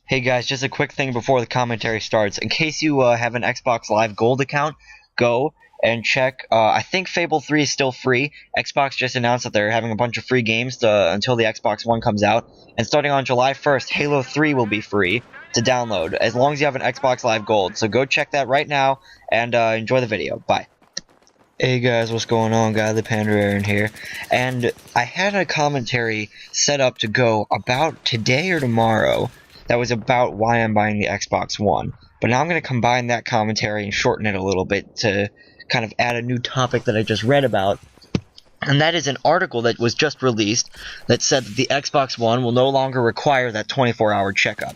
Hey guys, just a quick thing before the commentary starts. In case you have an Xbox Live Gold account, go and check. I think Fable 3 is still free. Xbox just announced that they're having a bunch of free games until the Xbox One comes out. And starting on July 1st, Halo 3 will be free to download, as long as you have an Xbox Live Gold. So go check that right now, and enjoy the video. Bye. Hey guys, what's going on? GODLYxPANDax here. And I had a commentary set up to go about today or tomorrow that was about why I'm buying the Xbox One. But now I'm going to combine that commentary and shorten it a little bit to kind of add a new topic that I just read about. And that is an article that was just released that said that the Xbox One will no longer require that 24-hour checkup.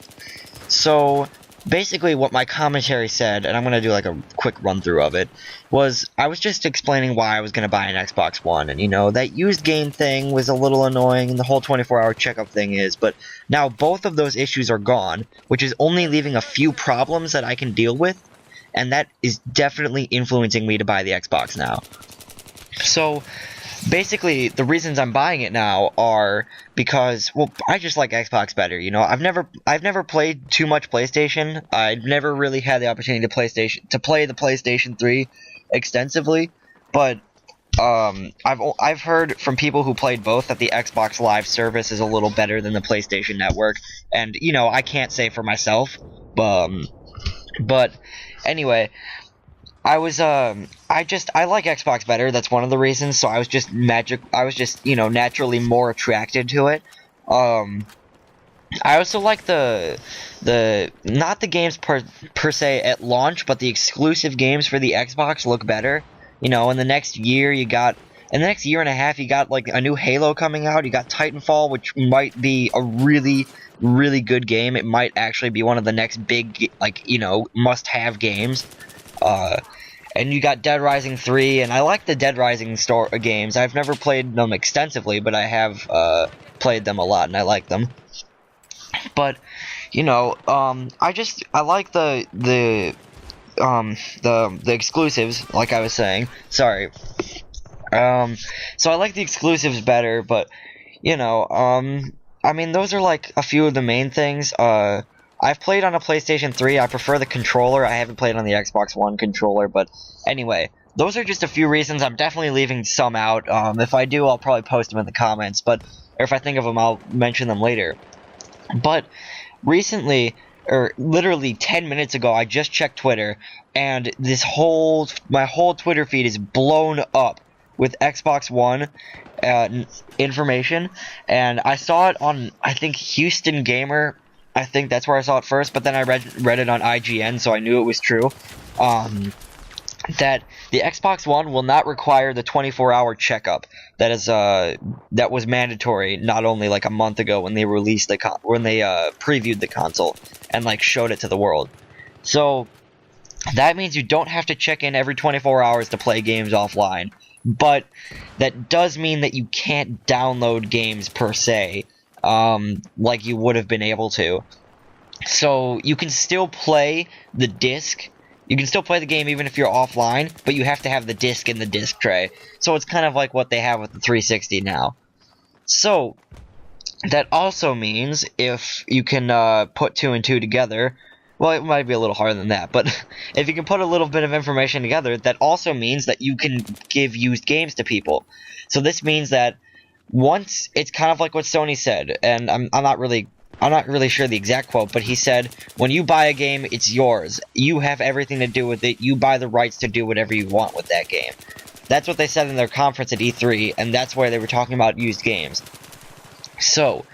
So basically what my commentary said, and I'm going to do like a quick run-through of it, was I was just explaining why I was going to buy an Xbox One. And, you know, that used game thing was a little annoying, and the whole 24-hour checkup thing is. But now both of those issues are gone, which is only leaving a few problems that I can deal with. And that is definitely influencing me to buy the Xbox now. So basically, the reasons I'm buying it now are because, well, I just like Xbox better. You know, I've never played too much PlayStation. I've never really had the opportunity to play the PlayStation 3 extensively, but I've heard from people who played both that the Xbox Live service is a little better than the PlayStation Network, and you know, I can't say for myself, but anyway. I like Xbox better. That's one of the reasons. So I was just you know, naturally more attracted to it. I also like the not the games per se at launch, but the exclusive games for the Xbox look better. You know, in the next year and a half, you got like a new Halo coming out. You got Titanfall, which might be a really, really good game. It might actually be one of the next big, like, you know, must-have games. And you got Dead Rising 3, and I like the Dead Rising games. I've never played them extensively, but I have played them a lot, and I like them. But you know, I like the exclusives, like I was saying. Sorry. So I like the exclusives better, but you know, I mean, those are like a few of the main things. I've played on a PlayStation 3. I prefer the controller. I haven't played on the Xbox One controller, but anyway, those are just a few reasons. I'm definitely leaving some out. If I do, I'll probably post them in the comments, or if I think of them, I'll mention them later. But recently, or literally 10 minutes ago, I just checked Twitter, and my whole Twitter feed is blown up with Xbox One information, and I saw it on, I think, Houston Gamer. I think that's where I saw it first, but then I read it on IGN, so I knew it was true. That the Xbox One will not require the 24-hour checkup that was mandatory not only like a month ago when they released previewed the console and like showed it to the world. So that means you don't have to check in every 24 hours to play games offline, but that does mean that you can't download games per se. Like you would have been able to. So you can still play the disc. You can still play the game even if you're offline, but you have to have the disc in the disc tray. So it's kind of like what they have with the 360 now. So that also means if you can put 2 and 2 together, well, it might be a little harder than that, but if you can put a little bit of information together, that also means that you can give used games to people. So this means that once, it's kind of like what Sony said, and I'm not really sure the exact quote, but he said, when you buy a game, it's yours. You have everything to do with it. You buy the rights to do whatever you want with that game. That's what they said in their conference at E3, and that's where they were talking about used games. So,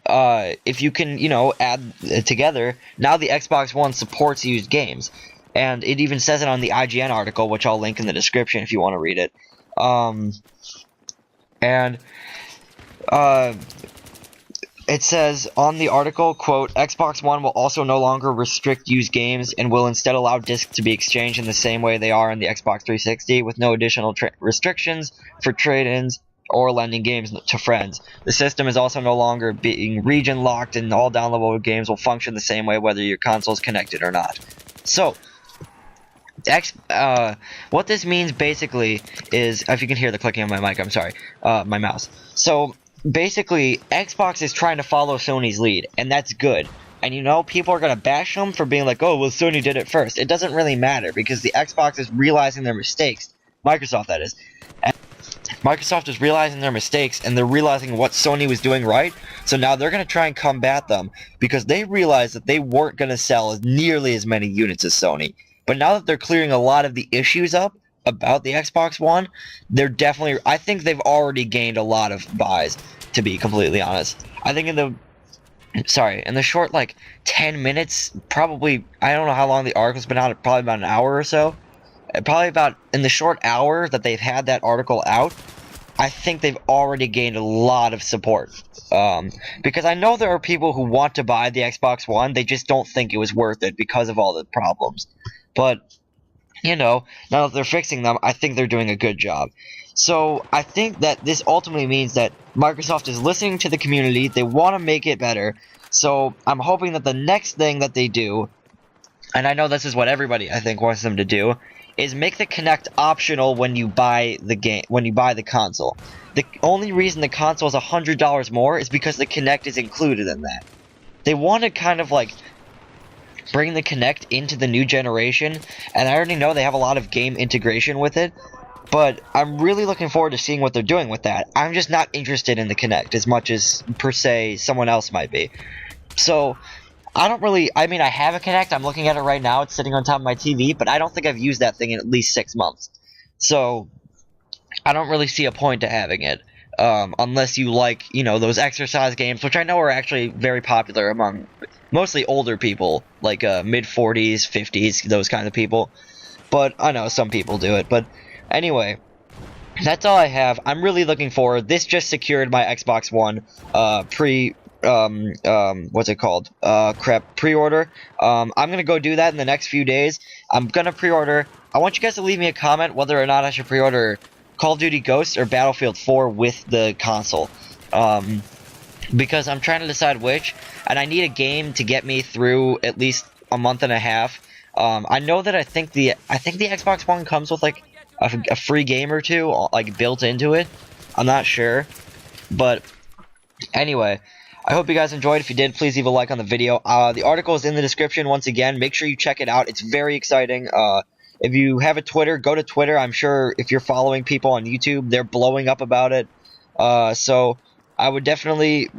if you can, you know, add it together, now the Xbox One supports used games. And it even says it on the IGN article, which I'll link in the description if you want to read it. It says on the article, quote, Xbox One will also no longer restrict used games and will instead allow discs to be exchanged in the same way they are in the Xbox 360 with no additional restrictions for trade-ins or lending games to friends. The system is also no longer being region locked, and all downloadable games will function the same way whether your console is connected or not. So what this means basically is, if you can hear the clicking on my mic, I'm sorry, my mouse. So basically, Xbox is trying to follow Sony's lead, and that's good. And you know, people are going to bash them for being like, oh, well, Sony did it first. It doesn't really matter because the Xbox is realizing their mistakes. Microsoft, that is. And Microsoft is realizing their mistakes, and they're realizing what Sony was doing right. So now they're going to try and combat them because they realized that they weren't going to sell nearly as many units as Sony. But now that they're clearing a lot of the issues up about the Xbox One, they're definitely... I think they've already gained a lot of buys, to be completely honest. I think in the short, like, 10 minutes, probably, I don't know how long the article's been out, probably about an hour or so. Probably about, in the short hour that they've had that article out, I think they've already gained a lot of support. Because I know there are people who want to buy the Xbox One, they just don't think it was worth it because of all the problems. But, you know, now that they're fixing them, I think they're doing a good job. So, I think that this ultimately means that Microsoft is listening to the community, they want to make it better, so I'm hoping that the next thing that they do, and I know this is what everybody, I think, wants them to do, is make the Kinect optional when you buy the console. The only reason the console is $100 more is because the Kinect is included in that. They want to kind of, like, bring the Kinect into the new generation, and I already know they have a lot of game integration with it, but I'm really looking forward to seeing what they're doing with that. I'm just not interested in the Kinect as much as, per se, someone else might be. So, I mean, I have a Kinect, I'm looking at it right now, it's sitting on top of my TV, but I don't think I've used that thing in at least 6 months. So, I don't really see a point to having it. Unless you like, you know, those exercise games, which I know are actually very popular among mostly older people, like mid-40s, 50s, those kind of people. But I know some people do it, but... Anyway, that's all I have. I'm really looking forward. This just secured my Xbox One pre-order. I'm gonna go do that in the next few days. I'm gonna pre-order. I want you guys to leave me a comment whether or not I should pre-order Call of Duty Ghosts or Battlefield 4 with the console. Because I'm trying to decide which, and I need a game to get me through at least a month and a half. I know that I think the Xbox One comes with like a free game or two, like, built into it. I'm not sure. But, anyway, I hope you guys enjoyed. If you did, please leave a like on the video. The article is in the description once again. Make sure you check it out. It's very exciting. If you have a Twitter, go to Twitter. I'm sure if you're following people on YouTube, they're blowing up about it. So, I would definitely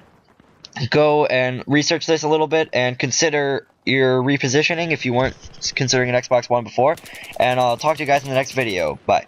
go and research this a little bit and consider your repositioning if you weren't considering an Xbox One before. And I'll talk to you guys in the next video. Bye.